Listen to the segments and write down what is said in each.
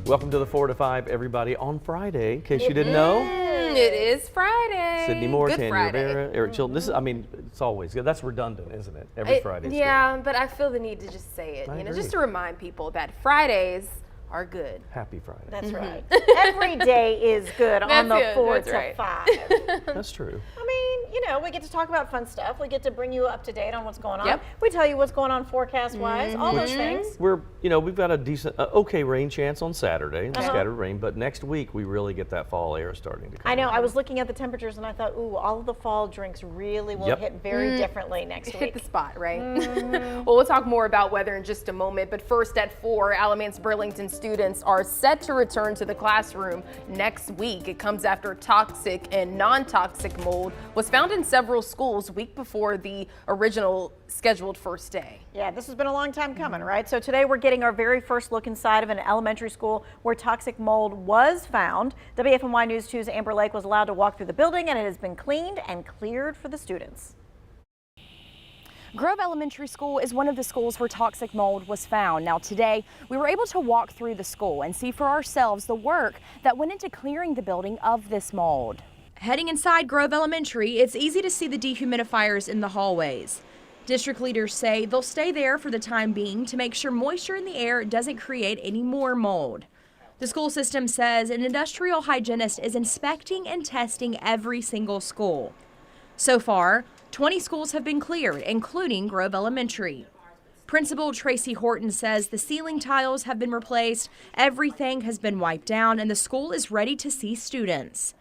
Welcome to the 4 to 5, everybody, on Friday. In case you didn't know, it is Friday. Sydney Moore, Good Tanya Friday. Rivera, Eric Chilton. This is, I mean, it's always good. That's redundant, isn't it? Every Friday. Yeah, but I feel the need to just say it, I agree. just to remind people that Fridays are good. Happy Friday. That's right. Every day is good on the 4 to 5. That's true. I mean, you know, we get to talk about fun stuff. We get to bring you up to date on what's going on. Yep. We tell you what's going on forecast-wise, all those things. We're, we've got a decent, okay rain chance on Saturday, scattered rain, but next week we really get that fall air starting to come. I know. in. I was looking at the temperatures and I thought, ooh, all of the fall drinks really will hit very differently next Hit week. the spot, right? Well, we'll talk more about weather in just a moment, but first at 4, Alamance Burlington students are set to return to the classroom next week. It comes after toxic and non-toxic mold was found in several schools a week before the original scheduled first day. Yeah, this has been a long time coming, right? So today we're getting our very first look inside of an elementary school where toxic mold was found. WFMY News 2's Amber Lake was allowed to walk through the building and it has been cleaned and cleared for the students. Grove Elementary School is one of the schools where toxic mold was found. Now today, we were able to walk through the school and see for ourselves the work that went into clearing the building of this mold. Heading inside Grove Elementary, it's easy to see the dehumidifiers in the hallways. District leaders say they'll stay there for the time being to make sure moisture in the air doesn't create any more mold. The school system says an industrial hygienist is inspecting and testing every single school. So far, 20 schools have been cleared, including Grove Elementary. Principal Tracy Horton says the ceiling tiles have been replaced, everything has been wiped down, and the school is ready to see students.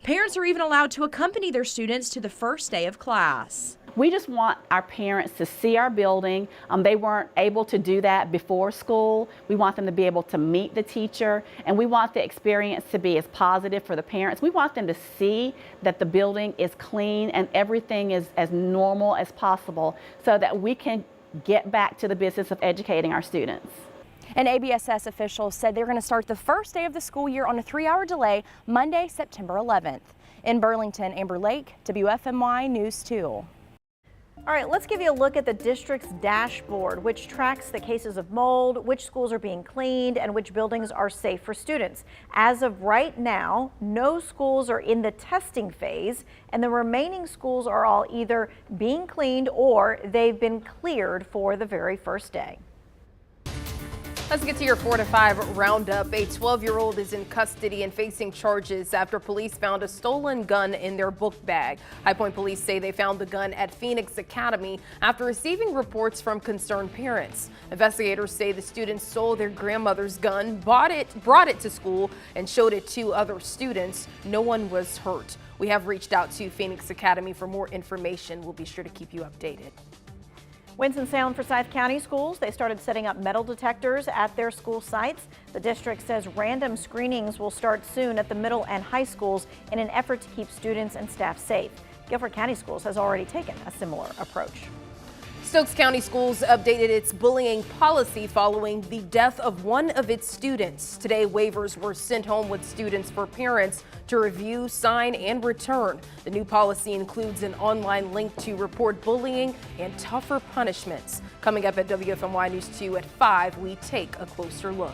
Parents are even allowed to accompany their students to the first day of class. We just want our parents to see our building. They weren't able to do that before school. We want them to be able to meet the teacher, and we want the experience to be as positive for the parents. We want them to see that the building is clean and everything is as normal as possible so that we can get back to the business of educating our students. And ABSS officials said they're going to start the first day of the school year on a 3-hour delay Monday, September 11th. In Burlington, Amber Lake, WFMY News 2. All right, let's give you a look at the district's dashboard, which tracks the cases of mold, which schools are being cleaned, and which buildings are safe for students. As of right now, no schools are in the testing phase, and the remaining schools are all either being cleaned or they've been cleared for the very first day. Let's get to your 4 to 5 roundup. A 12-year-old is in custody and facing charges after police found a stolen gun in their book bag. High Point police say they found the gun at Phoenix Academy after receiving reports from concerned parents. Investigators say the students stole their grandmother's gun, brought it to school, and showed it to other students. No one was hurt. We have reached out to Phoenix Academy for more information. We'll be sure to keep you updated. Winston-Salem Forsyth County schools, they started setting up metal detectors at their school sites. The district says random screenings will start soon at the middle and high schools in an effort to keep students and staff safe. Guilford County Schools has already taken a similar approach. Stokes County Schools updated its bullying policy following the death of one of its students. Today, waivers were sent home with students for parents to review, sign, and return. The new policy includes an online link to report bullying and tougher punishments. Coming up at WFMY News 2 at 5, we take a closer look.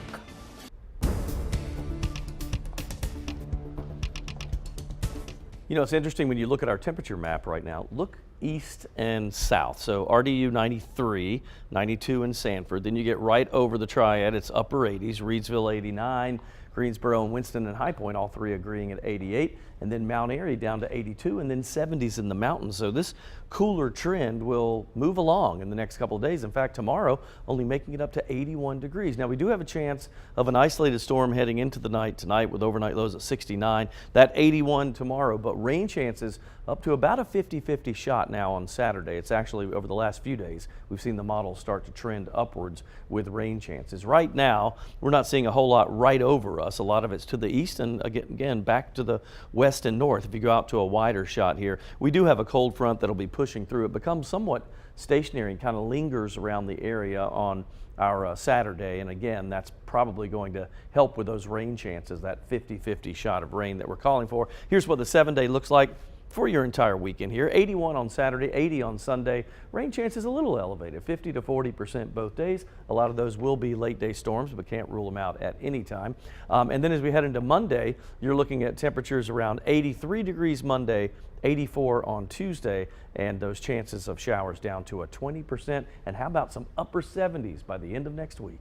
You know, it's interesting when you look at our temperature map right now. Look east and south. So RDU 93, 92 in Sanford. Then you get right over the triad. It's upper 80s, Reidsville 89, Greensboro and Winston and High Point, all three agreeing at 88. And then Mount Airy down to 82, and then 70s in the mountains. So this cooler trend will move along in the next couple of days. In fact, tomorrow only making it up to 81 degrees. Now we do have a chance of an isolated storm heading into the night tonight with overnight lows at 69. That 81 tomorrow, but rain chances up to about a 50-50 shot now on Saturday. It's actually over the last few days we've seen the models start to trend upwards with rain chances. Right now we're not seeing a whole lot right over us. A lot of it's to the east and again back to the west and north. If you go out to a wider shot here, we do have a cold front that'll be pushing through. It becomes somewhat stationary and kind of lingers around the area on our Saturday, and again that's probably going to help with those rain chances, that 50-50 shot of rain that we're calling for. Here's what the 7-day looks like. for your entire weekend here. 81 on Saturday, 80 on Sunday. Rain chances a little elevated, 50 to 40% both days. A lot of those will be late day storms, but can't rule them out at any time. And then as we head into Monday, you're looking at temperatures around 83 degrees Monday, 84 on Tuesday, and those chances of showers down to a 20%. And how about some upper 70s by the end of next week?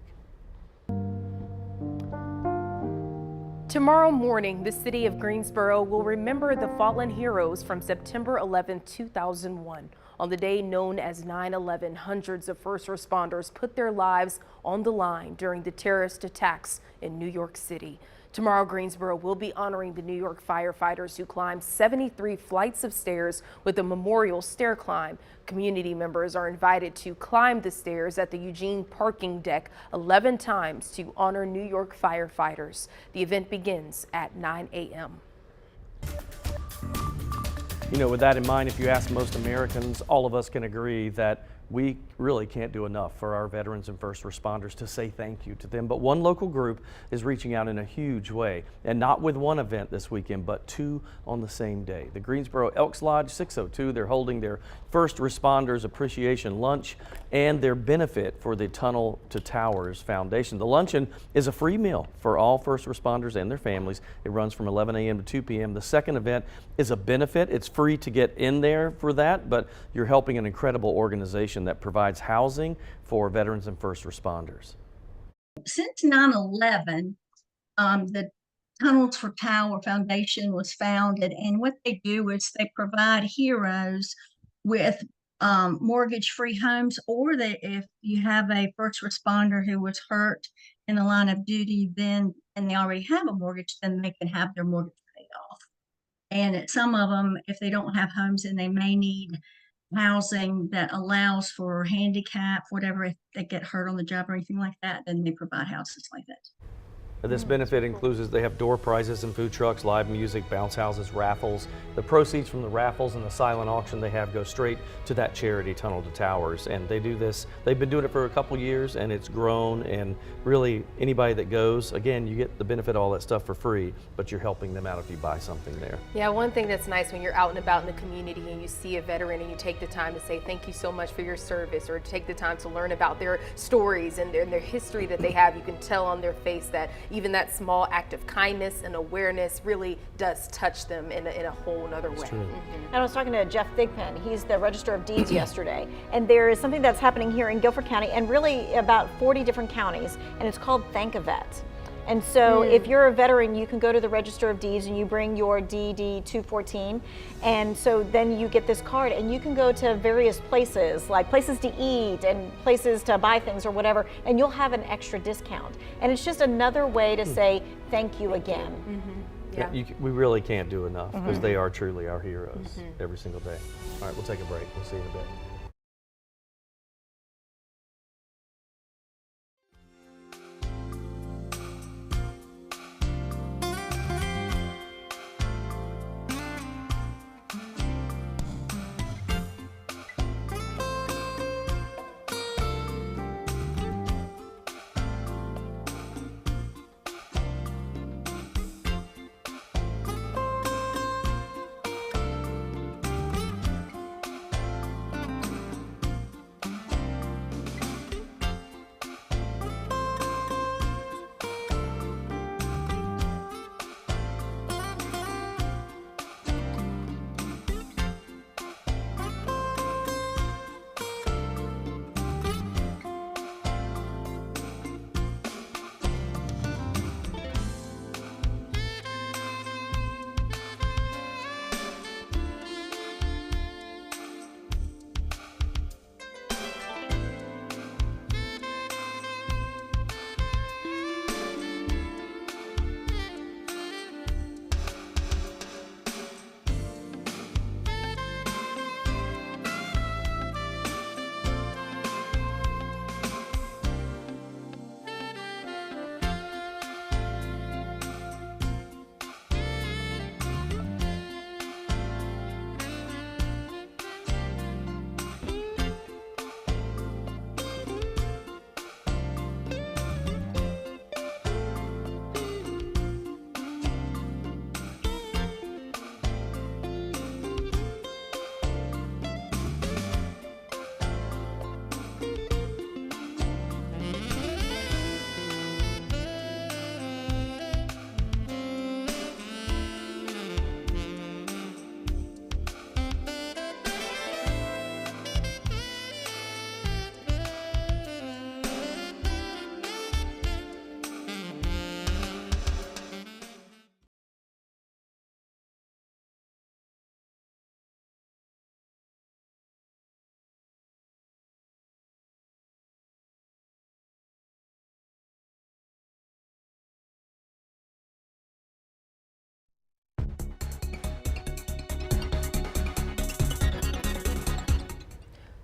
Tomorrow morning, the city of Greensboro will remember the fallen heroes from September 11, 2001. On the day known as 9/11, hundreds of first responders put their lives on the line during the terrorist attacks in New York City. Tomorrow, Greensboro will be honoring the New York firefighters who climbed 73 flights of stairs with a memorial stair climb. Community members are invited to climb the stairs at the Eugene parking deck 11 times to honor New York firefighters. The event begins at 9 a.m. You know, with that in mind, if you ask most Americans, all of us can agree that we really can't do enough for our veterans and first responders to say thank you to them. But one local group is reaching out in a huge way, and not with one event this weekend, but two on the same day. The Greensboro Elks Lodge 602, they're holding their First Responders Appreciation Lunch and their benefit for the Tunnel to Towers Foundation. The luncheon is a free meal for all first responders and their families. It runs from 11 a.m. to 2 p.m. The second event is a benefit. It's free to get in there for that, but you're helping an incredible organization that provides housing for veterans and first responders. Since 9/11, the Tunnels for Tower Foundation was founded, and what they do is they provide heroes with mortgage-free homes, or if you have a first responder who was hurt in the line of duty, then and they already have a mortgage, then they can have their mortgage paid off. And some of them, if they don't have homes, then they may need housing that allows for handicap, whatever, if they get hurt on the job or anything like that, then they provide houses like that. This benefit includes, they have door prizes and food trucks, live music, bounce houses, raffles. The proceeds from the raffles and the silent auction they have go straight to that charity, Tunnel to Towers. And they do this, they've been doing it for a couple years, and it's grown. And really, anybody that goes, again, you get the benefit of all that stuff for free, but you're helping them out if you buy something there. Yeah, one thing that's nice when you're out and about in the community and you see a veteran and you take the time to say thank you so much for your service, or take the time to learn about their stories and their history that they have. You can tell on their face that even that small act of kindness and awareness really does touch them in a whole nother way. And I was talking to Jeff Thigpen. He's the Register of Deeds yesterday, and there is something that's happening here in Guilford County and really about 40 different counties, and it's called Thank a Vet. And so if you're a veteran, you can go to the Register of Deeds and you bring your DD 214, and so then you get this card and you can go to various places, like places to eat and places to buy things or whatever, and you'll have an extra discount. And it's just another way to say thank you again. Yeah, we really can't do enough, because they are truly our heroes every single day. All right, we'll take a break. We'll see you in a bit.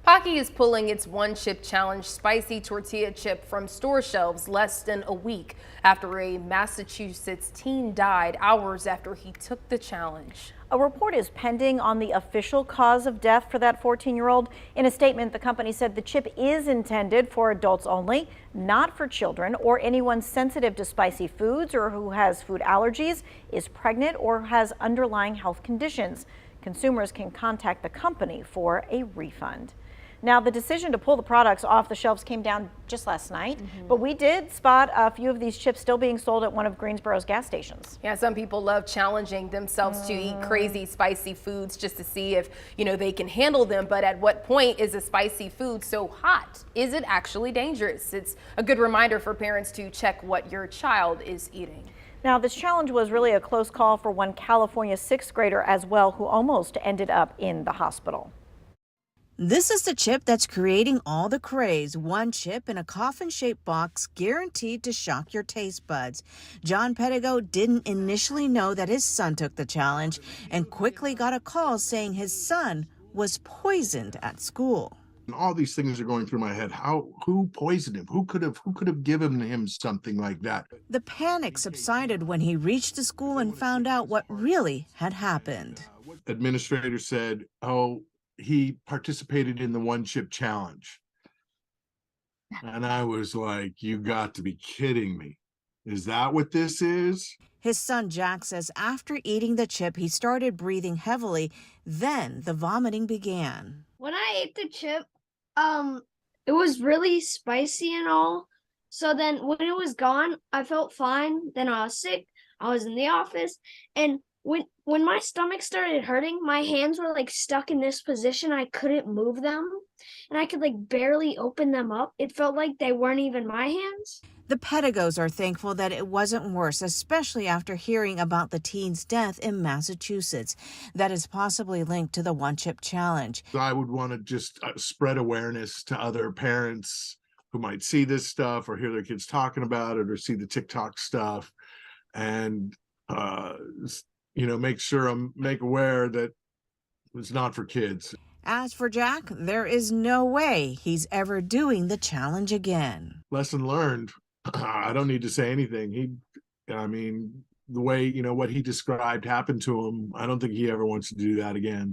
Hockey is pulling its One Chip Challenge spicy tortilla chip from store shelves less than a week after a Massachusetts teen died hours after he took the challenge. A report is pending on the official cause of death for that 14-year-old. In a statement, the company said the chip is intended for adults only, not for children or anyone sensitive to spicy foods or who has food allergies, is pregnant, or has underlying health conditions. Consumers can contact the company for a refund. Now, the decision to pull the products off the shelves came down just last night, but we did spot a few of these chips still being sold at one of Greensboro's gas stations. Yeah, some people love challenging themselves to eat crazy spicy foods just to see if, they can handle them. But at what point is a spicy food so hot? Is it actually dangerous? It's a good reminder for parents to check what your child is eating. Now, this challenge was really a close call for one California 6th grader as well, who almost ended up in the hospital. This is the chip that's creating all the craze. One chip in a coffin-shaped box guaranteed to shock your taste buds. John Pettigo didn't initially know that his son took the challenge and quickly got a call saying his son was poisoned at school. All these things are going through my head. Who poisoned him? Who could have given him something like that? The panic subsided when he reached the school and found out what really had happened. Administrator said, "Oh, he participated in the One Chip Challenge." And I was like, you got to be kidding me. Is that what this is? His son Jack says after eating the chip, he started breathing heavily. Then the vomiting began. When I ate the chip, it was really spicy and all. So then when it was gone, I felt fine. Then I was sick. I was in the office, and when my stomach started hurting, my hands were like stuck in this position. I couldn't move them, and I could like barely open them up. It felt like they weren't even my hands. The Pettigos are thankful that it wasn't worse, especially after hearing about the teen's death in Massachusetts that is possibly linked to the One Chip Challenge. I would want to just spread awareness to other parents who might see this stuff or hear their kids talking about it or see the TikTok stuff, and make aware that it's not for kids. As for Jack, there is no way he's ever doing the challenge again. Lesson learned. I don't need to say anything. The way, what he described happened to him, I don't think he ever wants to do that again.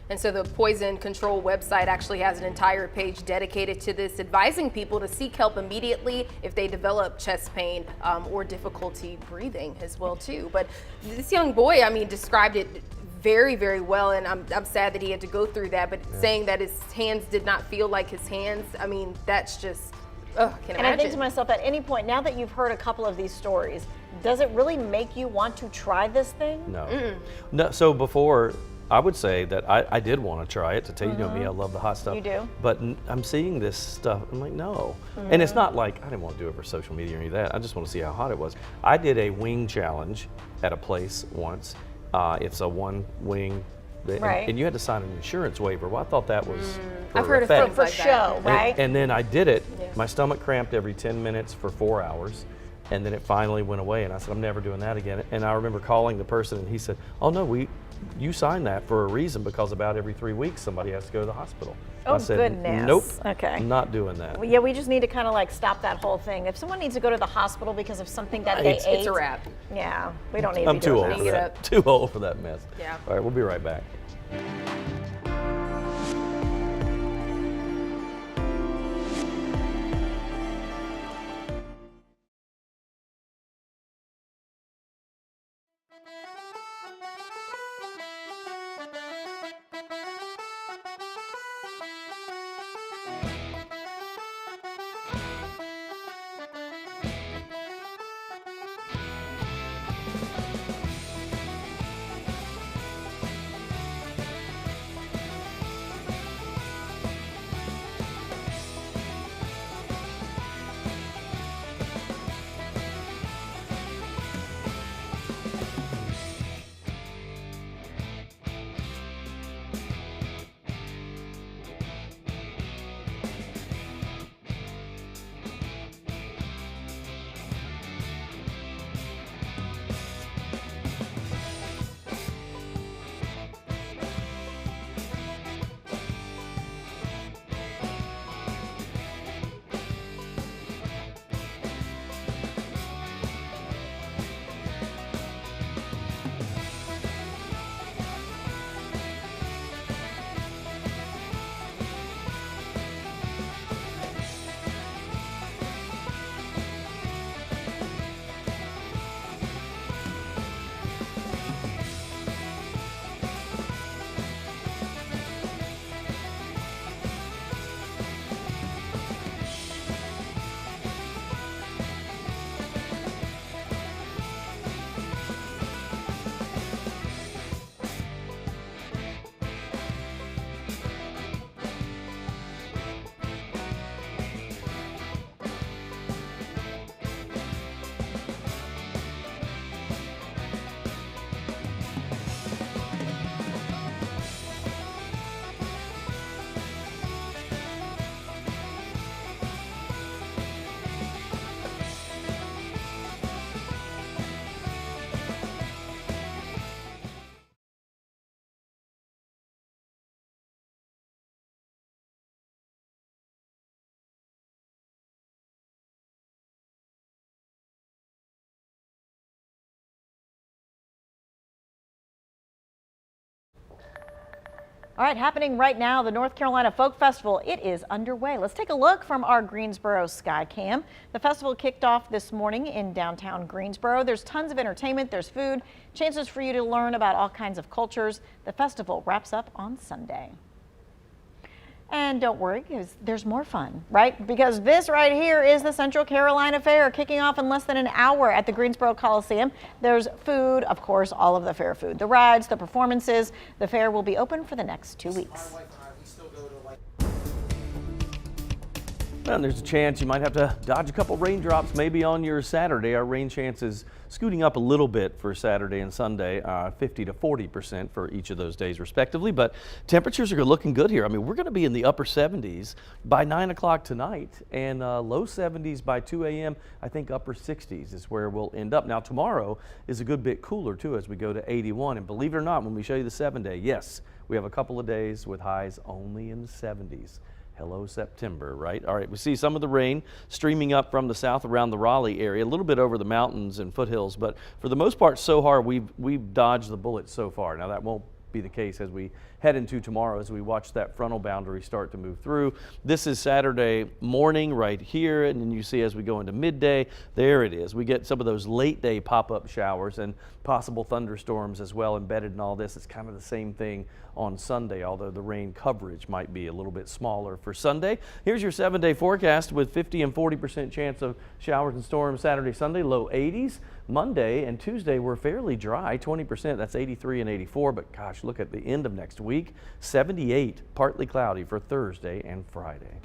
And so the poison control website actually has an entire page dedicated to this, advising people to seek help immediately if they develop chest pain or difficulty breathing as well too. But this young boy, described it very, very well, and I'm sad that he had to go through that, but saying that his hands did not feel like his hands, that's just, can't imagine. And I think to myself, at any point, now that you've heard a couple of these stories, does it really make you want to try this thing? No. No. So before, I would say that I did want to try it. To tell you, me, I love the hot stuff. You do? But I'm seeing this stuff, I'm like, no. And it's not like, I didn't want to do it for social media or any of that. I just want to see how hot it was. I did a wing challenge at a place once. It's a one wing, and you had to sign an insurance waiver. Well, I thought that was for I've heard effect. of For like show, that. right? And then I did it. My stomach cramped every 10 minutes for 4 hours. And then it finally went away, and I said, I'm never doing that again. And I remember calling the person, and he said, oh no, you signed that for a reason, because about every 3 weeks somebody has to go to the hospital. Oh, I said, goodness. Nope, Okay. I'm not doing that. Well, yeah, we just need to kind of like stop that whole thing. If someone needs to go to the hospital because of something that they ate, It's a wrap. yeah, we don't need to I'm be too doing old for Hang it that. up. Too old for that mess. Yeah. All right, we'll be right back. All right, happening right now, the North Carolina Folk Festival, it is underway. Let's take a look from our Greensboro Sky Cam. The festival kicked off this morning in downtown Greensboro. There's tons of entertainment, there's food, chances for you to learn about all kinds of cultures. The festival wraps up on Sunday. And don't worry, because there's more fun, right? Because this right here is the Central Carolina Fair, kicking off in less than an hour at the Greensboro Coliseum. There's food, of course, all of the fair food, the rides, the performances. The fair will be open for the next 2 weeks. And there's a chance you might have to dodge a couple raindrops maybe on your Saturday. Our rain chances scooting up a little bit for Saturday and Sunday, 50 to 40% for each of those days respectively. But temperatures are looking good here. I mean, we're going to be in the upper 70s by 9 o'clock tonight and low 70s by 2 a.m. I think upper 60s is where we'll end up. Now tomorrow is a good bit cooler too as we go to 81. And believe it or not, when we show you the 7-day, yes, we have a couple of days with highs only in the 70s. Hello, September, right? All right, we see some of the rain streaming up from the south around the Raleigh area, a little bit over the mountains and foothills, but for the most part, so far, we've dodged the bullet so far. Now, that won't be the case as we head into tomorrow as we watch that frontal boundary start to move through. This is Saturday morning right here, and then you see as we go into midday, there it is. We get some of those late day pop-up showers and possible thunderstorms as well embedded in all this. It's kind of the same thing on Sunday, although the rain coverage might be a little bit smaller for Sunday. Here's your 7-day forecast with 50 and 40% chance of showers and storms Saturday, Sunday, low 80s. Monday and Tuesday were fairly dry, 20%, that's 83 and 84, but gosh, look at the end of next week, 78, partly cloudy for Thursday and Friday.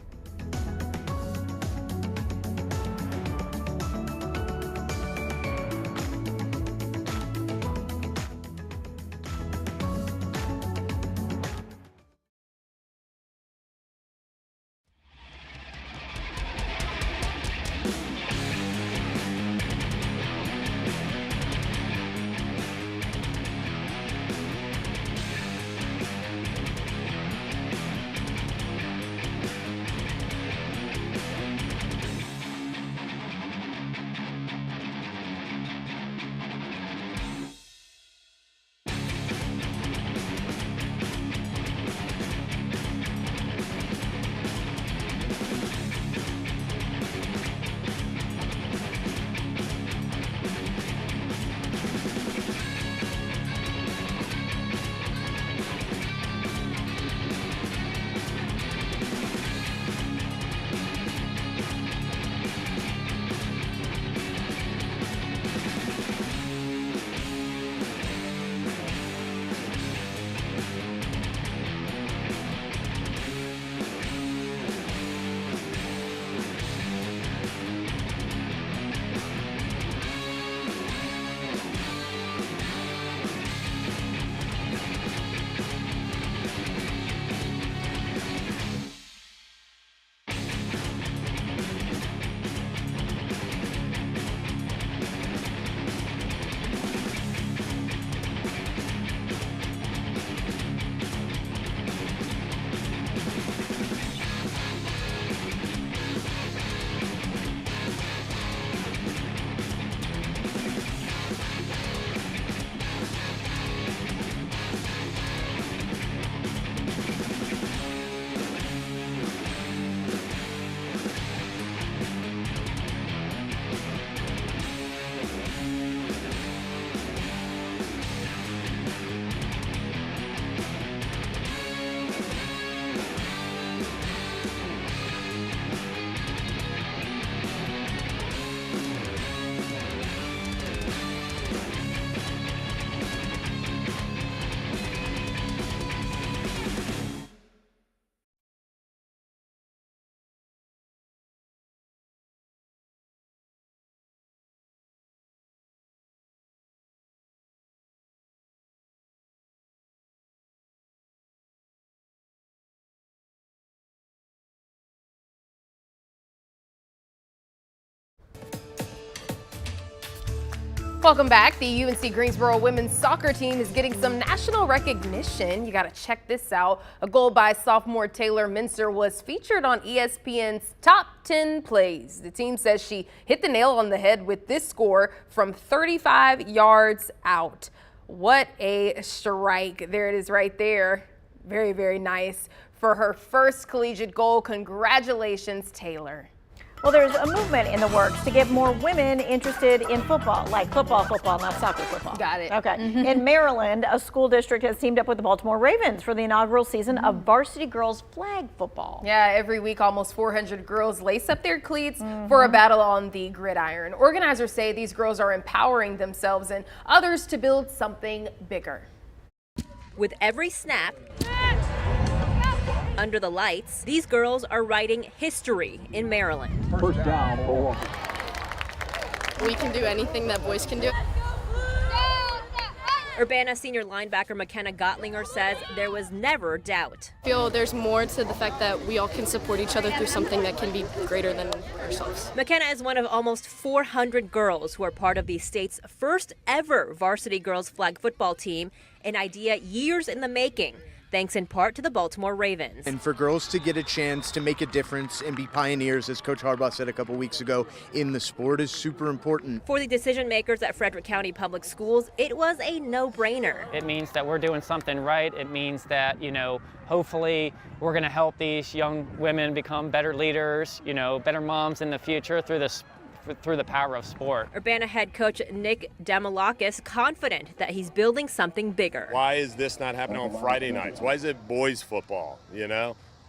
Welcome back. The UNC Greensboro women's soccer team is getting some national recognition. You got to check this out. A goal by sophomore Taylor Mincer was featured on ESPN's Top 10 Plays. The team says she hit the nail on the head with this score from 35 yards out. What a strike. There it is right there. Very, very nice for her first collegiate goal. Congratulations, Taylor. Well, there's a movement in the works to get more women interested in football, like football, not soccer football. Got it. Okay. In Maryland, a school district has teamed up with the Baltimore Ravens for the inaugural season of varsity girls flag football. Yeah, every week almost 400 girls lace up their cleats for a battle on the gridiron. Organizers say these girls are empowering themselves and others to build something bigger. With every snap, under the lights, these girls are writing history in Maryland. First down for we can do anything that boys can do. Urbana senior linebacker McKenna Gottlinger says there was never doubt. I feel there's more to the fact that we all can support each other through something that can be greater than ourselves. McKenna is one of almost 400 girls who are part of the state's first ever varsity girls flag football team, an idea years in the making, thanks in part to the Baltimore Ravens. And for girls to get a chance to make a difference and be pioneers, as Coach Harbaugh said a couple weeks ago, in the sport is super important. For the decision makers at Frederick County Public Schools, it was a no-brainer. It means that we're doing something right. It means that, hopefully we're going to help these young women become better leaders, better moms in the future through the power of sport. Urbana head coach Nick Damalakis confident that he's building something bigger. Why is this not happening on Friday nights? Why is it boys football,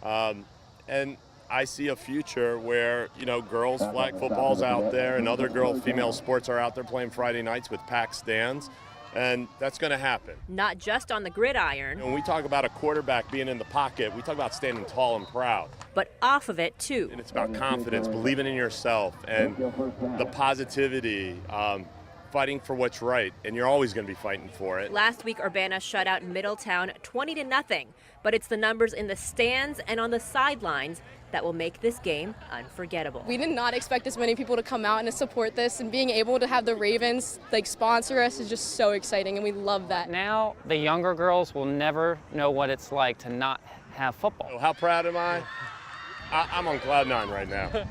And I see a future where, girls flag football's out there and other female sports are out there playing Friday nights with packed stands. And that's going to happen. Not just on the gridiron. When we talk about a quarterback being in the pocket, we talk about standing tall and proud. But off of it, too. And it's about confidence, believing in yourself, and the positivity, fighting for what's right. And you're always going to be fighting for it. Last week, Urbana shut out Middletown 20-0. But it's the numbers in the stands and on the sidelines that will make this game unforgettable. We did not expect this many people to come out and to support this, and being able to have the Ravens sponsor us is just so exciting, and we love that. Now the younger girls will never know what it's like to not have football. So how proud am I? I'm on cloud nine right now. All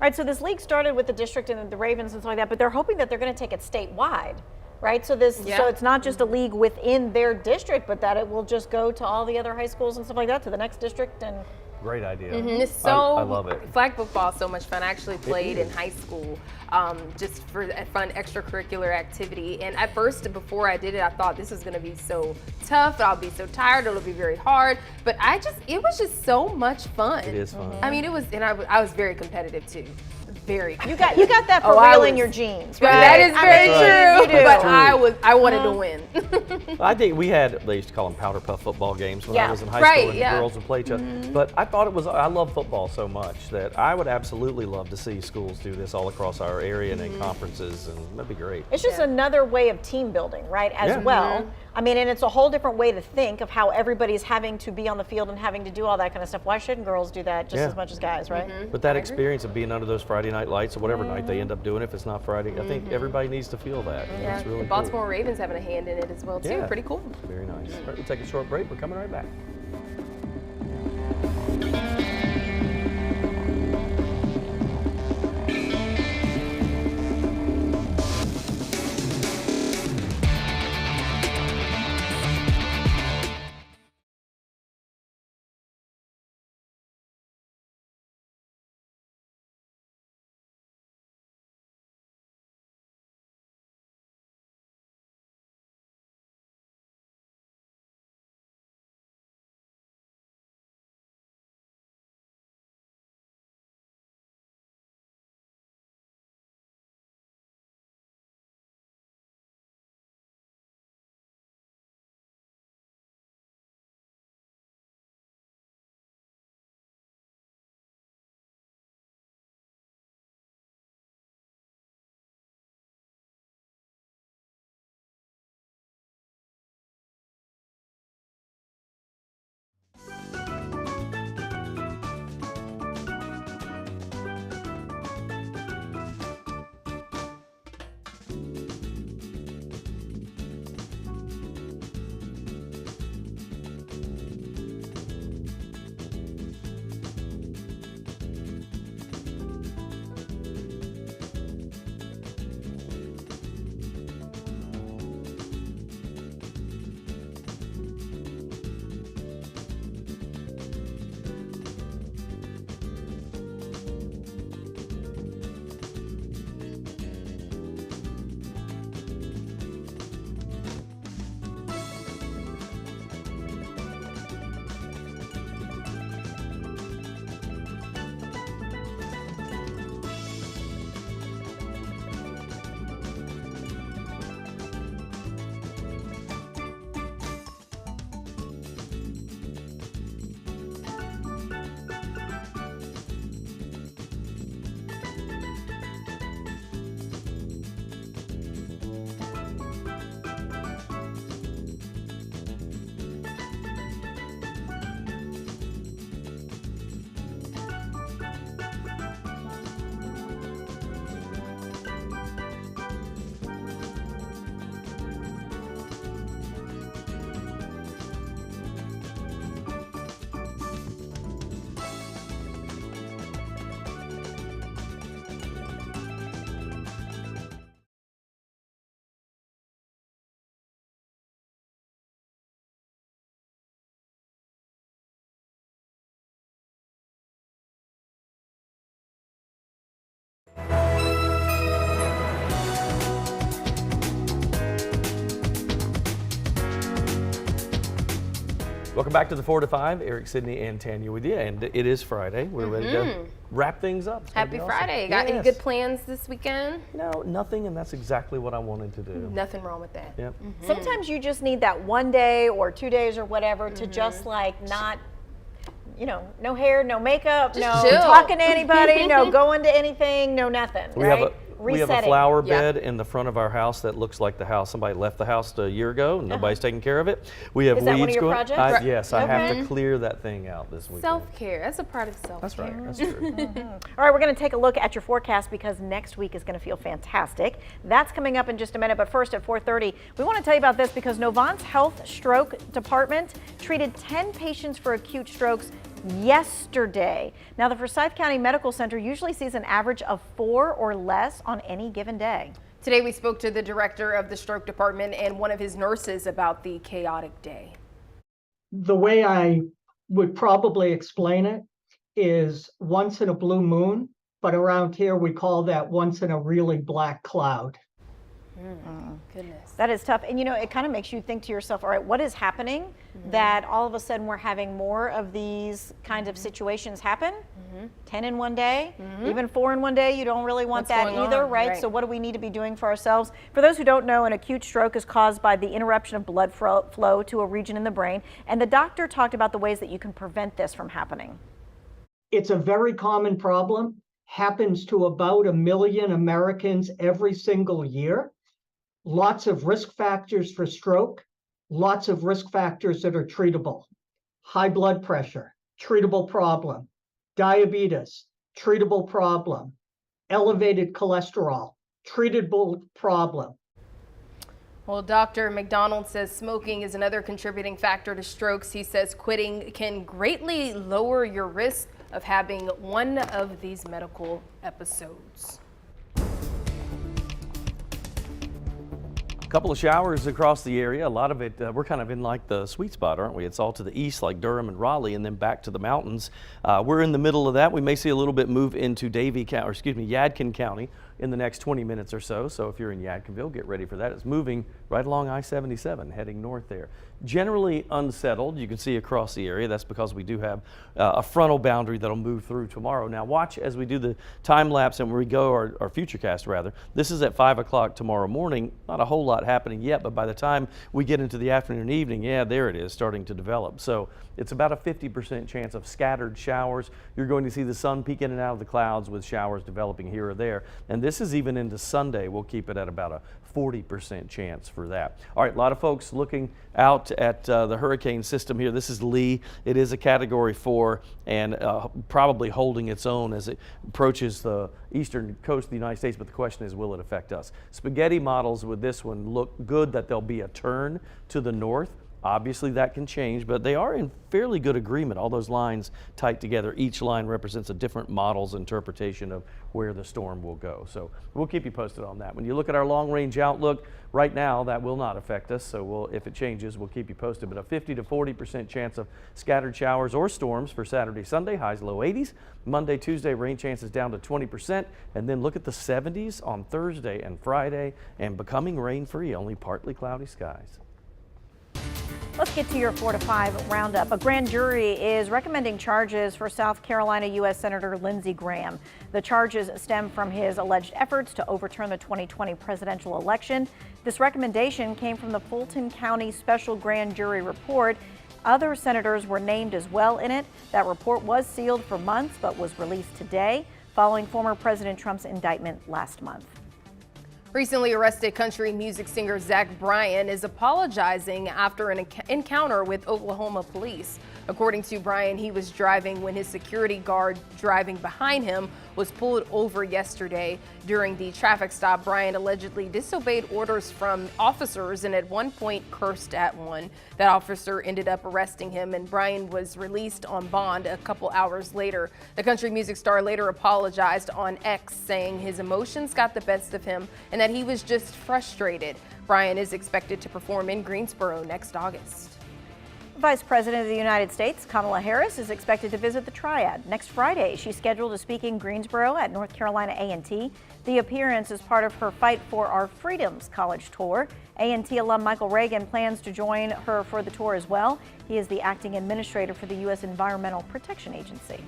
right, so this league started with the district and the Ravens and stuff like that, but they're hoping that they're going to take it statewide, right? So so it's not just a league within their district, but that it will just go to all the other high schools and stuff like that, to the next district. And great idea. I love it. Flag football is so much fun. I actually played in high school just for a fun extracurricular activity. And at first, before I did it, I thought this was going to be so tough. I'll be so tired. It'll be very hard. But it was just so much fun. It is fun. I mean, I was very competitive too. Very. You got that for real in your genes, right? That is very true. You do. But I wanted to win. I think they used to call them powder puff football games when I was in high school, and girls would play each other. But I thought I love football so much that I would absolutely love to see schools do this all across our area and in conferences, and that'd be great. It's just another way of team building, right, as well. I mean, and it's a whole different way to think of how everybody's having to be on the field and having to do all that kind of stuff. Why shouldn't girls do that just as much as guys, right? But that experience of being under those Friday night lights or whatever night they end up doing, if it's not Friday, I think everybody needs to feel that. Yeah, it's really the Baltimore Ravens having a hand in it as well, too. Yeah. Pretty cool. Very nice. All right, we'll take a short break. We're coming right back. Welcome back to the 4 to 5. Eric, Sydney, and Tanya with you, and it is Friday. We're ready to wrap things up. Happy Friday. Got any good plans this weekend? No, nothing, and that's exactly what I wanted to do. Nothing wrong with that. Yep. Sometimes you just need that 1 day or 2 days or whatever to just like not, you know, no hair, no makeup, Just no chill. talking to anybody, no going to anything, no nothing, right? We have a flower bed in the front of our house that looks like the house. Somebody left the house a year ago and nobody's taking care of it. We have Is that weeds one of your going. projects? Yes, I have to clear that thing out this weekend. Self-care. That's a part of self-care. That's right. That's true. All right, we're going to take a look at your forecast because next week is going to feel fantastic. That's coming up in just a minute, but first at 4:30, we want to tell you about this because Novant's Health Stroke Department treated 10 patients for acute strokes yesterday. Now, the Forsyth County Medical Center usually sees an average of 4 or less on any given day. Today we spoke to the director of the stroke department and one of his nurses about the chaotic day. The way I would probably explain it is once in a blue moon, but around here we call that once in a really black cloud. Goodness. That is tough. And you know, it kind of makes you think to yourself, all right, what is happening that all of a sudden we're having more of these kinds of situations happen? 10 in one day, even 4 in one day, you don't really want What's that going either, on? right? So what do we need to be doing for ourselves? For those who don't know, an acute stroke is caused by the interruption of blood flow to a region in the brain. And the doctor talked about the ways that you can prevent this from happening. It's a very common problem, happens to about 1 million Americans every single year. Lots of risk factors for stroke, lots of risk factors that are treatable. High blood pressure, treatable problem. Diabetes, treatable problem. Elevated cholesterol, treatable problem. Well, Dr. McDonald says smoking is another contributing factor to strokes. He says quitting can greatly lower your risk of having one of these medical episodes. Couple of showers across the area. A lot of it, we're kind of in like the sweet spot, aren't we? It's all to the east, like Durham and Raleigh, and then back to the mountains. We're in the middle of that. We may see a little bit move into Yadkin County in the next 20 minutes or so. So if you're in Yadkinville, get ready for that. It's moving right along I-77, heading north there. Generally unsettled, you can see across the area. That's because we do have a frontal boundary that'll move through tomorrow. Now watch as we do the time lapse and we go, our future cast rather. This is at 5 o'clock tomorrow morning. Not a whole lot happening yet, but by the time we get into the afternoon and evening, yeah, there it is starting to develop. So it's about a 50% chance of scattered showers. You're going to see the sun peek in and out of the clouds with showers developing here or there. And this is even into Sunday. We'll keep it at about a 40% chance for that. All right, a lot of folks looking out at the hurricane system here. This is Lee. It is a Category 4 and probably holding its own as it approaches the eastern coast of the United States, but the question is, will it affect us? Spaghetti models with this one look good that there'll be a turn to the north. Obviously that can change, but they are in fairly good agreement. All those lines tight together. Each line represents a different model's interpretation of where the storm will go. So we'll keep you posted on that. When you look at our long range outlook, right now that will not affect us. So if it changes, we'll keep you posted. But a 50 to 40% chance of scattered showers or storms for Saturday, Sunday, highs low 80s. Monday, Tuesday, rain chances down to 20%. And then look at the 70s on Thursday and Friday and becoming rain free, only partly cloudy skies. Let's get to your 4 to 5 roundup. A grand jury is recommending charges for South Carolina U.S. Senator Lindsey Graham. The charges stem from his alleged efforts to overturn the 2020 presidential election. This recommendation came from the Fulton County Special Grand Jury report. Other senators were named as well in it. That report was sealed for months but was released today following former President Trump's indictment last month. Recently arrested country music singer Zach Bryan is apologizing after an encounter with Oklahoma police. According to Bryan, he was driving when his security guard driving behind him was pulled over yesterday. During the traffic stop, Bryan allegedly disobeyed orders from officers and at one point cursed at one. That officer ended up arresting him and Bryan was released on bond a couple hours later. The country music star later apologized on X, saying his emotions got the best of him and that he was just frustrated. Bryan is expected to perform in Greensboro next August. Vice President of the United States, Kamala Harris, is expected to visit the Triad next Friday. She's scheduled to speak in Greensboro at North Carolina A&T. The appearance is part of her Fight for Our Freedoms college tour. A&T alum Michael Reagan plans to join her for the tour as well. He is the acting administrator for the U.S. Environmental Protection Agency.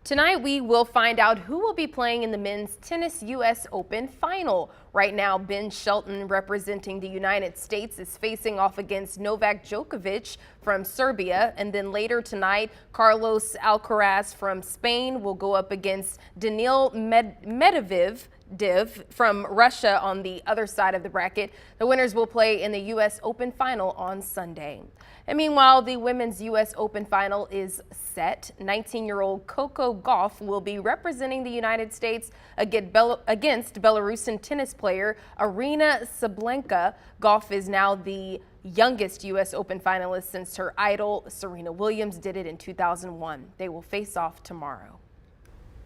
Tonight, we will find out who will be playing in the men's tennis U.S. Open final. Right now, Ben Shelton, representing the United States, is facing off against Novak Djokovic from Serbia. And then later tonight, Carlos Alcaraz from Spain will go up against Daniil Medvedev from Russia on the other side of the bracket. The winners will play in the U.S. Open final on Sunday. And meanwhile, the women's U.S. Open final is set. 19-year-old Coco Gauff will be representing the United States against Belarusian tennis player Aryna Sabalenka. Gauff is now the youngest U.S. Open finalist since her idol Serena Williams did it in 2001. They will face off tomorrow.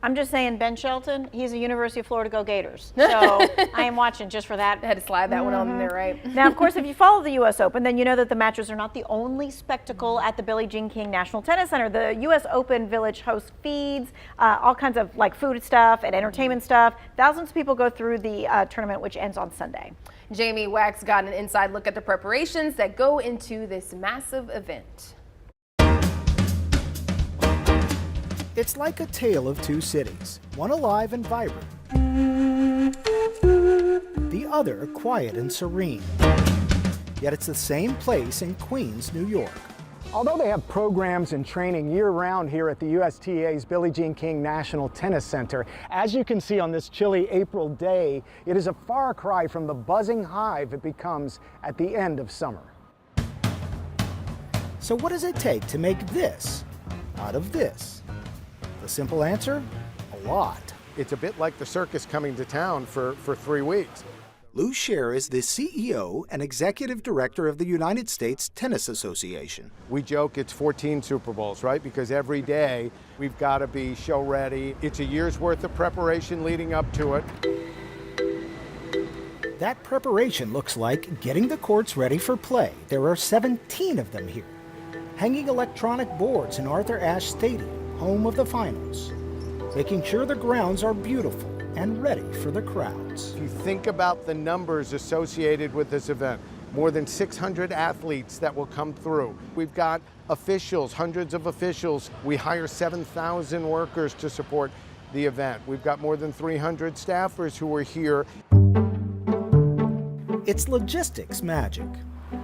I'm just saying, Ben Shelton, he's a University of Florida Go Gators. So I am watching just for that. I had to slide that one on there, right? Now, of course, if you follow the U.S. Open, then you know that the matches are not the only spectacle at the Billie Jean King National Tennis Center. The U.S. Open Village hosts feeds, all kinds of like food stuff and entertainment stuff. Thousands of people go through the tournament, which ends on Sunday. Jamie Wax got an inside look at the preparations that go into this massive event. It's like a tale of two cities, one alive and vibrant, the other quiet and serene. Yet it's the same place in Queens, New York. Although they have programs and training year-round here at the USTA's Billie Jean King National Tennis Center, as you can see on this chilly April day, it is a far cry from the buzzing hive it becomes at the end of summer. So what does it take to make this out of this? The simple answer? A lot. It's a bit like the circus coming to town for 3 weeks. Lou Scher is the CEO and Executive Director of the United States Tennis Association. We joke it's 14 Super Bowls, right? Because every day we've got to be show ready. It's a year's worth of preparation leading up to it. That preparation looks like getting the courts ready for play. There are 17 of them here. Hanging electronic boards in Arthur Ashe Stadium, home of the finals. Making sure the grounds are beautiful and ready for the crowds. If you think about the numbers associated with this event, more than 600 athletes that will come through. We've got officials, hundreds of officials. We hire 7,000 workers to support the event. We've got more than 300 staffers who are here. It's logistics magic.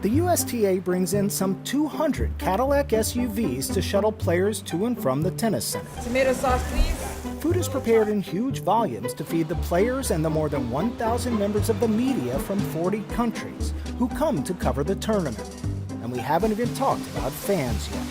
The USTA brings in some 200 Cadillac SUVs to shuttle players to and from the tennis center. Tomato sauce, please. Food is prepared in huge volumes to feed the players and the more than 1,000 members of the media from 40 countries who come to cover the tournament. And we haven't even talked about fans yet.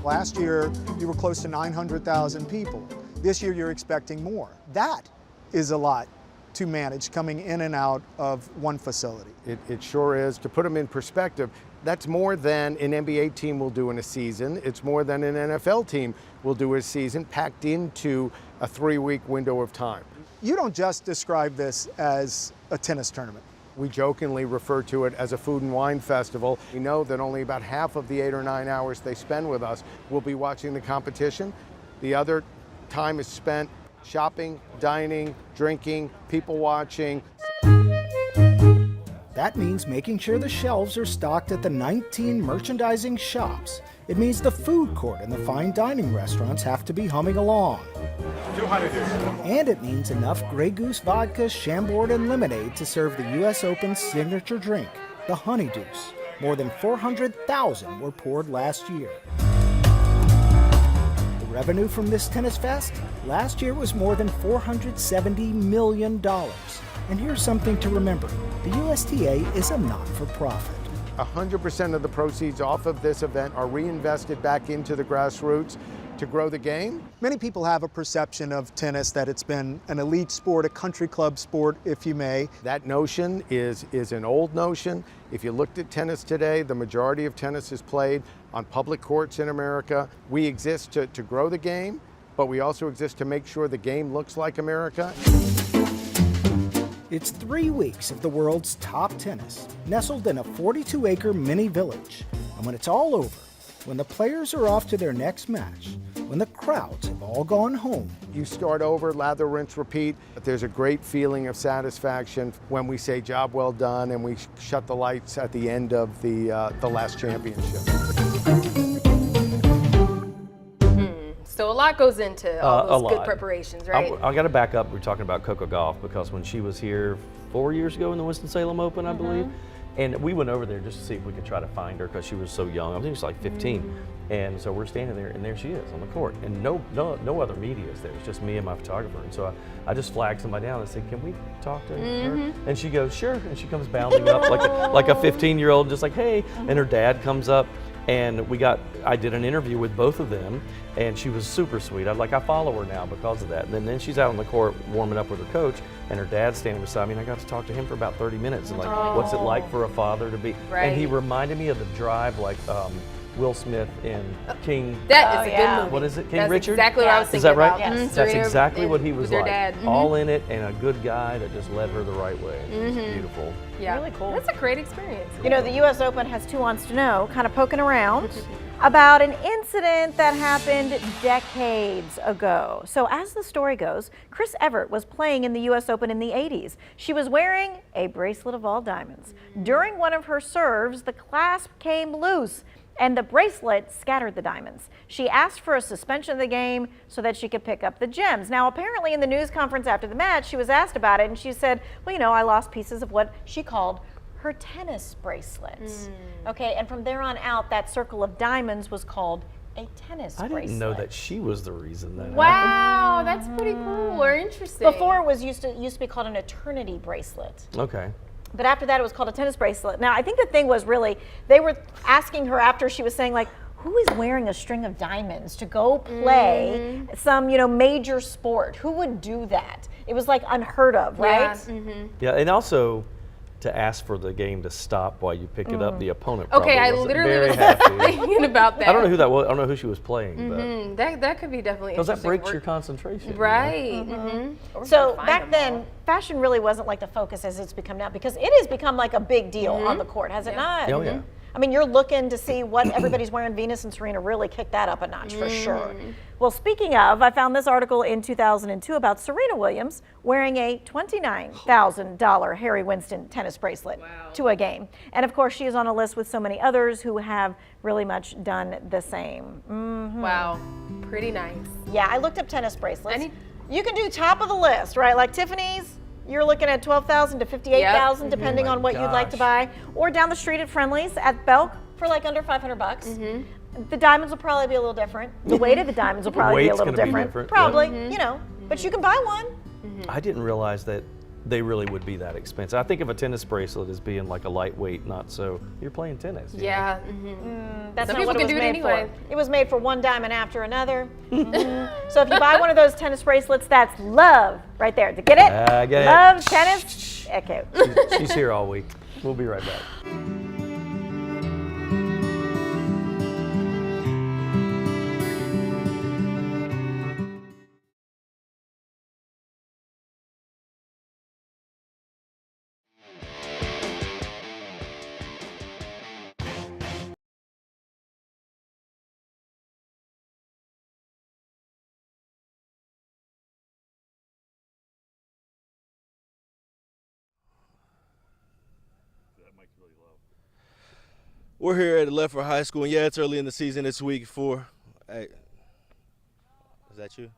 Last year, you were close to 900,000 people. This year, you're expecting more. That is a lot to manage coming in and out of one facility. It sure is. To put them in perspective, that's more than an NBA team will do in a season. It's more than an NFL team will do a season, packed into a 3-week window of time. You don't just describe this as a tennis tournament. We jokingly refer to it as a food and wine festival. We know that only about half of the 8 or 9 hours they spend with us will be watching the competition. The other time is spent shopping, dining, drinking, people watching. That means making sure the shelves are stocked at the 19 merchandising shops. It means the food court and the fine dining restaurants have to be humming along. 200. And it means enough Grey Goose vodka, Chambord, and lemonade to serve the U.S. Open's signature drink, the Honey Deuce. More than 400,000 were poured last year. Revenue from this tennis fest last year was more than $470 million. And here's something to remember. The USTA is a not-for-profit. 100% of the proceeds off of this event are reinvested back into the grassroots to grow the game. Many people have a perception of tennis that it's been an elite sport, a country club sport, if you may. That notion is an old notion. If you looked at tennis today, the majority of tennis is played on public courts in America. We exist to grow the game, but we also exist to make sure the game looks like America. It's 3 weeks of the world's top tennis, nestled in a 42-acre mini village. And when it's all over, when the players are off to their next match, when the crowds have all gone home, You start over, lather, rinse, repeat. But there's a great feeling of satisfaction when we say job well done and we shut the lights at the end of the last championship. So a lot goes into all those good lot. preparations, right? I got to back up. We're talking about Coco Gauff because when she was here 4 years ago in the Winston-Salem Open, I believe, and we went over there just to see if we could try to find her because she was so young. I think she was like 15. And so we're standing there, and there she is on the court. And no other media is there. It's just me and my photographer. And so I just flagged somebody down and said, can we talk to her? And she goes, sure. And she comes bounding up like a 15-year-old, just like, hey. And her dad comes up, and I did an interview with both of them, and she was super sweet. I follow her now because of that. And then she's out on the court warming up with her coach, and her dad's standing beside me, and I got to talk to him for about 30 minutes. And what's it like for a father to be? Right. And he reminded me of the drive, Will Smith in King. That is a good movie. What is it? King That's Richard? exactly what I was Is thinking that right? about. Yes. That's Serena exactly what he with was her like. dad. All in it, and a good guy that just led her the right way. It's beautiful. Yeah, Really cool. That's a great experience. You know, the U.S. Open has Two Wants to Know kind of poking around about an incident that happened decades ago. So as the story goes, Chris Evert was playing in the U.S. Open in the 80s. She was wearing a bracelet of all diamonds. During one of her serves, the clasp came loose and the bracelet scattered the diamonds. She asked for a suspension of the game so that she could pick up the gems. Now, apparently in the news conference after the match, she was asked about it, and she said, well, you know, I lost pieces of what she called her tennis bracelets. Okay, and from there on out, that circle of diamonds was called a tennis bracelet. I didn't know that she was the reason that happened. Wow, that's pretty cool or interesting. Before it was used to be called an eternity bracelet. Okay. But after that, it was called a tennis bracelet. Now, I think the thing was really, they were asking her after she was saying, like, who is wearing a string of diamonds to go play some, major sport? Who would do that? It was like unheard of, right? Yeah, and also to ask for the game to stop while you pick it up, the opponent Okay, I wasn't literally very was happy. thinking about that. I don't know who that was. I don't know who she was playing, That could be definitely because that interesting breaks work. your concentration. Right. So back then, fashion really wasn't like the focus as it's become now, because it has become like a big deal on the court, has it not? Oh, yeah. I mean, you're looking to see what everybody's wearing. Venus and Serena really kicked that up a notch for sure. Well, speaking of, I found this article in 2002 about Serena Williams wearing a $29,000 Harry Winston tennis bracelet to a game. And of course, she is on a list with so many others who have really much done the same. Wow, pretty nice. Yeah, I looked up tennis bracelets. You can do top of the list, right? Like Tiffany's. You're looking at $12,000 to $58,000, depending on what you'd like to buy. Or down the street at Friendly's at Belk for like under $500. The diamonds will probably be a little different. The weight of the diamonds will probably be a little different. Probably, but you can buy one. I didn't realize that they really would be that expensive. I think of a tennis bracelet as being like a lightweight, not so. You're playing tennis. Yeah. That's Some not what people it was can do it made anyway. for. It was made for one diamond after another. So if you buy one of those tennis bracelets, that's love right there. To get it? I get it. Love tennis. Okay. She's here all week. We'll be right back. We're here at Lefford High School, and yeah, it's early in the season. It's week 4. Hey, is that you?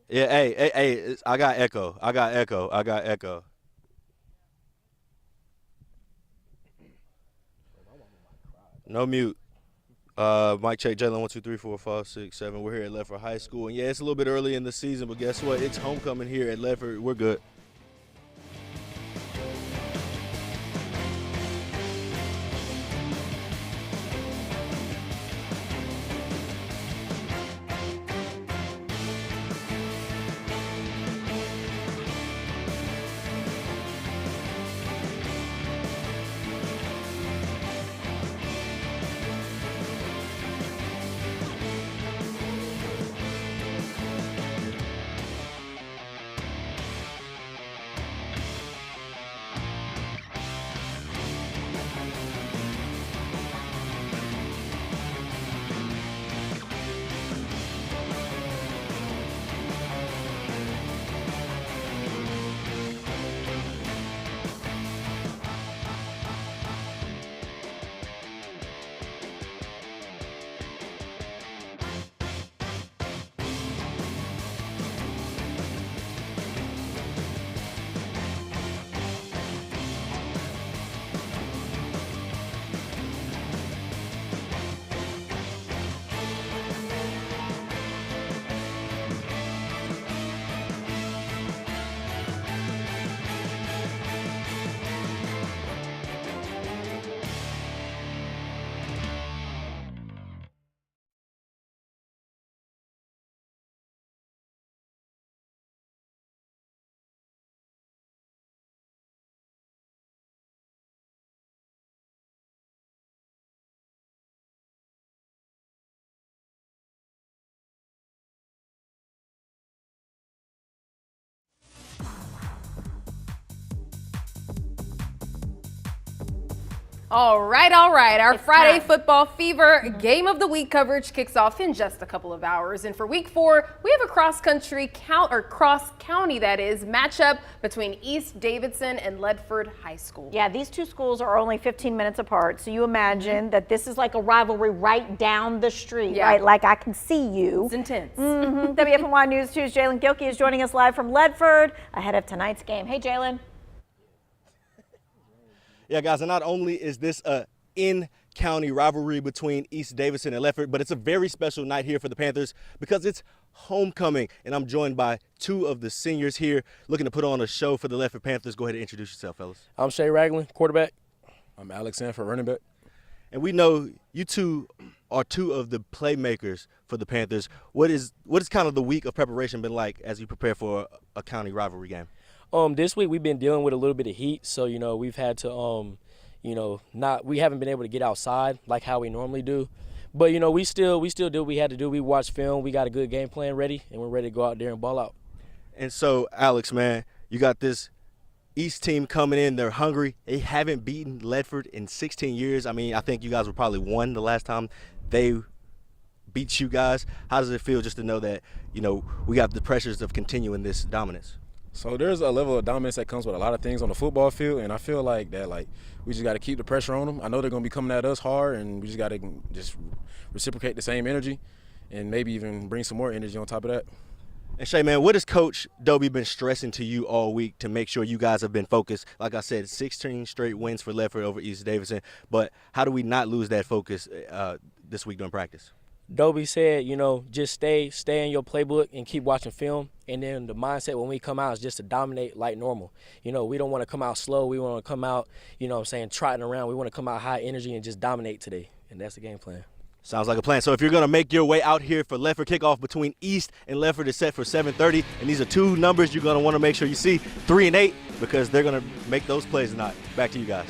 Yeah, hey, I got echo. No mute. Mic check, Jalen, 1, 2, 3, 4, 5, 6, 7. We're here at Lefford High School. And yeah, it's a little bit early in the season, but guess what? It's homecoming here at Lefford. We're good. All right. Our Friday time. football fever game of the week coverage kicks off in just a couple of hours. And for week 4, we have a cross county that is matchup between East Davidson and Ledford High School. Yeah, these two schools are only 15 minutes apart. So you imagine that this is like a rivalry right down the street, right? Like I can see you. It's intense. WFMY News 2's Jalen Gilkey is joining us live from Ledford ahead of tonight's game. Hey, Jalen. Yeah, guys, and not only is this a in-county rivalry between East Davidson and Ledford, but it's a very special night here for the Panthers because it's homecoming, and I'm joined by 2 of the seniors here looking to put on a show for the Ledford Panthers. Go ahead and introduce yourself, fellas. I'm Shea Ragland, quarterback. I'm Alex Sanford, running back. And we know you 2 are 2 of the playmakers for the Panthers. What is kind of the week of preparation been like as you prepare for a county rivalry game? This week we've been dealing with a little bit of heat, so we've had to we haven't been able to get outside like how we normally do. But we still do what we had to do. We watched film, we got a good game plan ready, and we're ready to go out there and ball out. And so, Alex, man, you got this East team coming in. They're hungry. They haven't beaten Ledford in 16 years. I mean, I think you guys were probably 1 the last time they beat you guys. How does it feel just to know that, we got the pressures of continuing this dominance? So there's a level of dominance that comes with a lot of things on the football field, and I feel like that, we just got to keep the pressure on them. I know they're going to be coming at us hard, and we just got to just reciprocate the same energy and maybe even bring some more energy on top of that. And Shay, man, what has Coach Dobie been stressing to you all week to make sure you guys have been focused? Like I said, 16 straight wins for Ledford over East Davidson, but how do we not lose that focus this week during practice? Dobie said, just stay in your playbook and keep watching film. And then the mindset when we come out is just to dominate like normal. We don't want to come out slow. We want to come out, trotting around. We want to come out high energy and just dominate today. And that's the game plan. Sounds like a plan. So if you're going to make your way out here for Ledford, kickoff between East and Ledford is set for 7:30. And these are 2 numbers you're going to want to make sure you see, 3 and 8, because they're going to make those plays tonight. Back to you guys.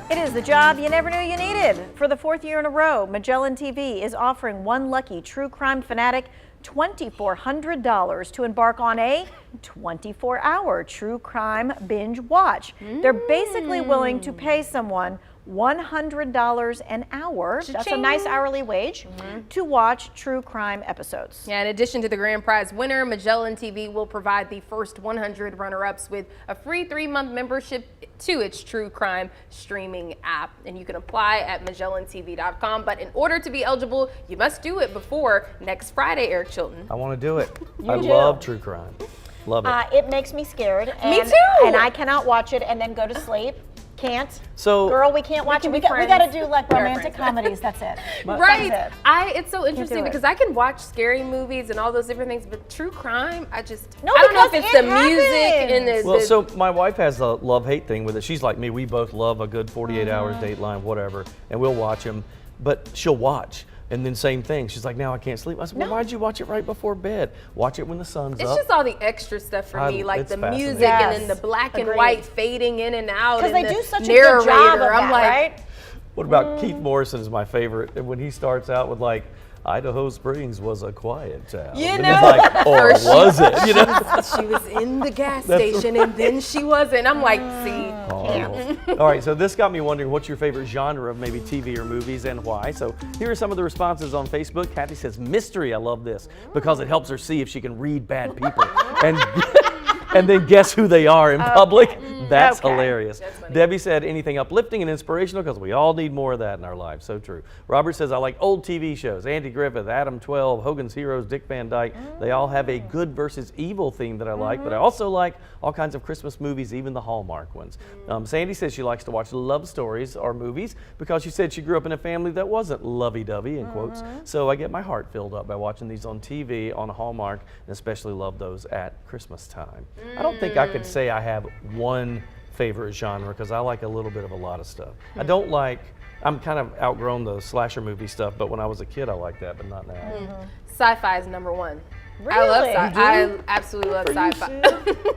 It is the job you never knew you needed. For the 4th year in a row, Magellan TV is offering one lucky true crime fanatic $2,400 to embark on a 24-hour true crime binge watch. They're basically willing to pay someone $100 an hour, that's a nice hourly wage, to watch true crime episodes. Yeah, in addition to the grand prize winner, Magellan TV will provide the first 100 runner-ups with a free 3-month membership to its true crime streaming app. And you can apply at MagellanTV.com. But in order to be eligible, you must do it before next Friday, Eric Chilton. I want to do it. You I do. love true crime. Love it. It makes me scared. Me and, too. And I cannot watch it and then go to sleep. Can't. So, girl, we can't watch it. We got to do like romantic comedies. That's it. Right. That's it. It's so interesting because I can watch scary movies and all those different things, but true crime, I don't know if it's the music and the. Well, so my wife has a love-hate thing with it. She's like me. We both love a good 48 hours, Dateline, whatever, and we'll watch them. But she'll watch. And then same thing. She's like, now I can't sleep. I said, well, why'd you watch it right before bed? Watch it when the sun's It's up. just all the extra stuff for me, like it's the fascinating. music and then the black and white fading in and out. Because and they the do such a narrator. good job of I'm that, like, right? What about Keith Morrison is my favorite. And when he starts out with like, Idaho Springs was a quiet town. You And know, it's like, or was it? You know? she was in the gas station and then she wasn't. I'm like, see, All right, so this got me wondering, what's your favorite genre of maybe TV or movies and why? So here are some of the responses on Facebook. Kathy says, mystery, I love this, because it helps her see if she can read bad people. And then guess who they are in public. That's hilarious. Debbie said anything uplifting and inspirational because we all need more of that in our lives. So true. Robert says, I like old TV shows. Andy Griffith, Adam 12, Hogan's Heroes, Dick Van Dyke. They all have a good versus evil theme that I like, but I also like all kinds of Christmas movies, even the Hallmark ones. Sandy says she likes to watch love stories or movies because she said she grew up in a family that wasn't lovey-dovey, in quotes. So I get my heart filled up by watching these on TV, on Hallmark, and especially love those at Christmas time. I don't think I could say I have one favorite genre because I like a little bit of a lot of stuff. I don't like, I'm kind of outgrown the slasher movie stuff, but when I was a kid I liked that, but not now. Sci-fi is number one. Really? I love sci-fi. I absolutely love sci-fi.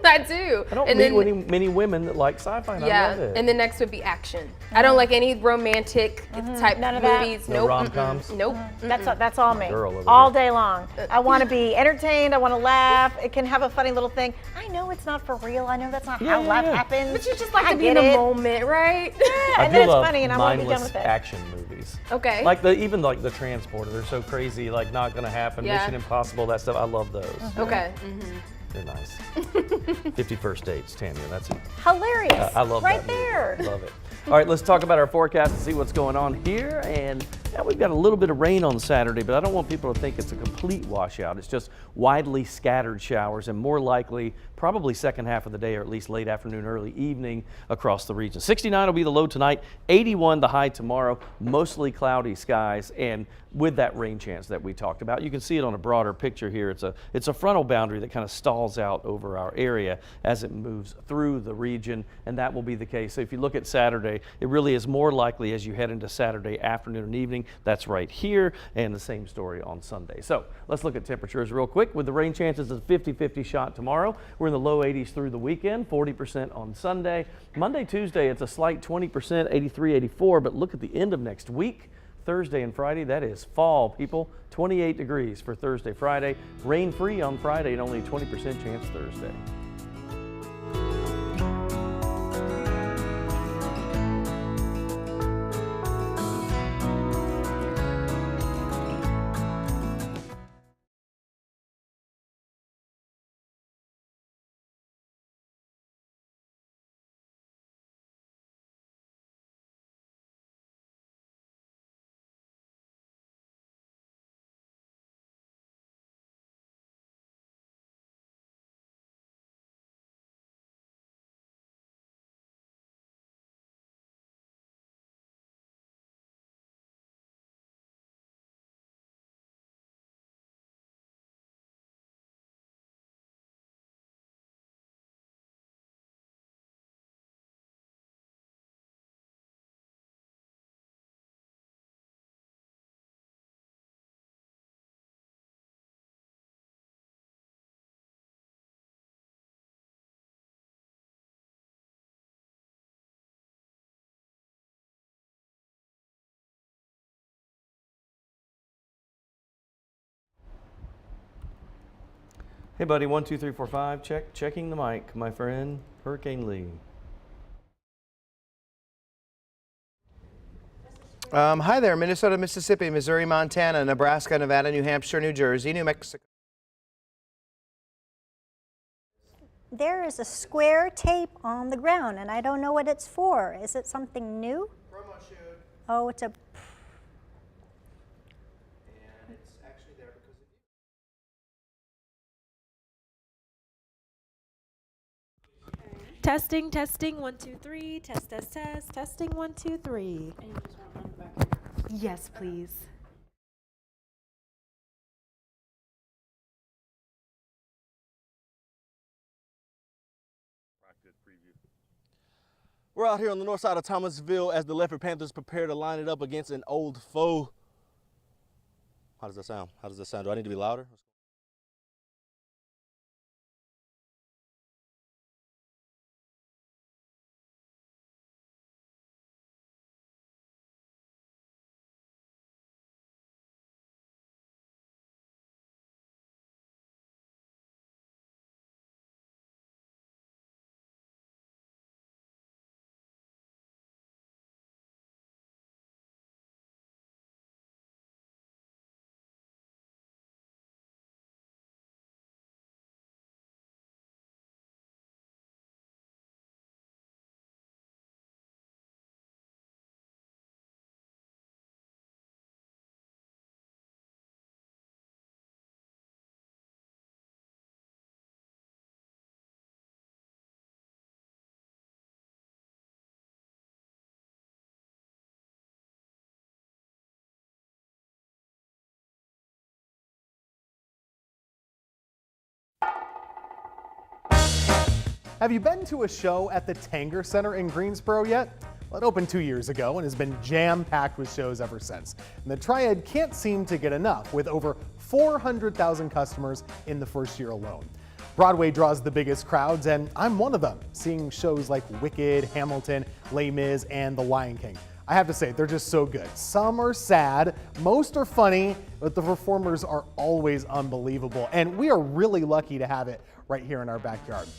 I do. I don't meet many women that like sci-fi, and I love it. And the next would be action. I don't like any romantic type None of movies. that? No rom-coms? Nope. That's all me. Girl over All here. day long. I want to be entertained. I want to laugh. It can have a funny little thing. I know it's not for real. I know that's not how life happens. But you just like I to be in get the it. moment, right? Yeah, and then it's funny, and I want to be done with it. Action movies. Okay. Like even like the Transporter, they're so crazy, like not gonna happen. Yeah. Mission Impossible, that stuff. I love those. Okay. They're nice. 51st Dates, Tanya. That's it. Hilarious. I love right that movie. there. Love it. All right, let's talk about our forecast and see what's going on here. And yeah, we've got a little bit of rain on Saturday, but I don't want people to think it's a complete washout. It's just widely scattered showers and more likely probably second half of the day or at least late afternoon, early evening across the region. 69 will be the low tonight, 81 the high tomorrow, mostly cloudy skies and with that rain chance that we talked about. You can see it on a broader picture here. It's a frontal boundary that kind of stalls out over our area as it moves through the region, and that will be the case. So if you look at Saturday, it really is more likely as you head into Saturday afternoon and evening. That's right here, and the same story on Sunday. So let's look at temperatures real quick. With the rain chances of 50-50 shot tomorrow, we're in the low 80s through the weekend, 40% on Sunday. Monday, Tuesday, it's a slight 20%, 83, 84, but look at the end of next week. Thursday and Friday, that is fall, people. 28 degrees for Thursday, Friday. Rain free on Friday and only 20% chance Thursday. Hey, buddy, 1, 2, 3, 4, 5. Checking the mic, my friend, Hurricane Lee. Hi there, Minnesota, Mississippi, Missouri, Montana, Nebraska, Nevada, New Hampshire, New Jersey, New Mexico. There is a square tape on the ground, and I don't know what it's for. Is it something new? Promo shoot. Oh, it's a... And it's actually there because of you. Testing, testing, 1, 2, 3. Test, test, test. Testing, 1, 2, 3. And you just want to run it back here. Yes, please. We're out here on the north side of Thomasville as the Leopard Panthers prepare to line it up against an old foe. How does that sound? How does that sound? Do I need to be louder? Have you been to a show at the Tanger Center in Greensboro yet? Well, it opened 2 years ago and has been jam-packed with shows ever since. And the Triad can't seem to get enough, with over 400,000 customers in the first year alone. Broadway draws the biggest crowds, and I'm one of them, seeing shows like Wicked, Hamilton, Les Mis, and The Lion King. I have to say, they're just so good. Some are sad, most are funny, but the performers are always unbelievable. And we are really lucky to have it right here in our backyard.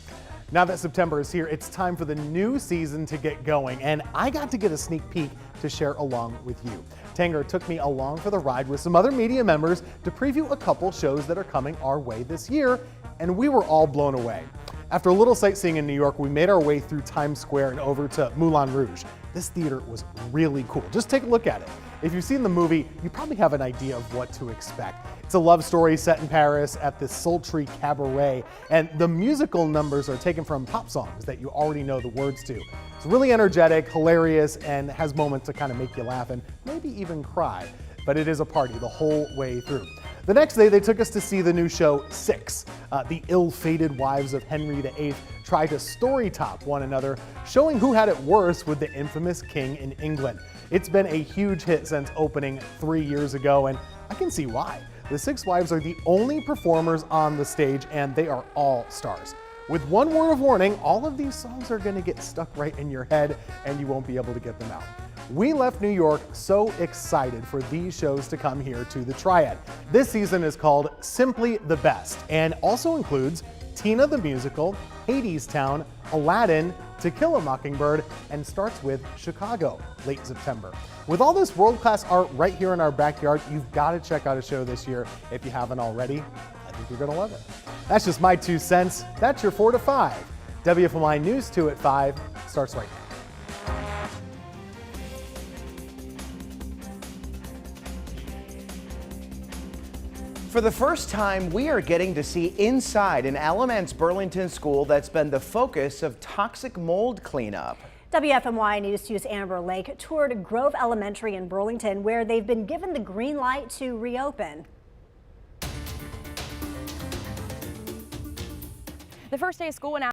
Now that September is here, it's time for the new season to get going, and I got to get a sneak peek to share along with you. Tanger took me along for the ride with some other media members to preview a couple shows that are coming our way this year, and we were all blown away. After a little sightseeing in New York, we made our way through Times Square and over to Moulin Rouge. This theater was really cool. Just take a look at it. If you've seen the movie, you probably have an idea of what to expect. It's a love story set in Paris at this sultry cabaret, and the musical numbers are taken from pop songs that you already know the words to. It's really energetic, hilarious, and has moments to kind of make you laugh and maybe even cry. But it is a party the whole way through. The next day, they took us to see the new show, Six. The ill-fated wives of Henry VIII try to story-top one another, showing who had it worse with the infamous king in England. It's been a huge hit since opening 3 years ago, and I can see why. The Six Wives are the only performers on the stage, and they are all stars. With one word of warning, all of these songs are going to get stuck right in your head, and you won't be able to get them out. We left New York so excited for these shows to come here to the Triad. This season is called Simply the Best and also includes Tina the Musical, Hadestown, Aladdin, To Kill a Mockingbird, and starts with Chicago, late September. With all this world-class art right here in our backyard, you've got to check out a show this year if you haven't already. I think you're going to love it. That's just my 2 cents. That's your 4 to 5. WFMY News 2 at 5 starts right now. For the first time, we are getting to see inside an Alamance Burlington school that's been the focus of toxic mold cleanup. WFMY News 2's Amber Lake toured Grove Elementary in Burlington, where they've been given the green light to reopen. The first day of school in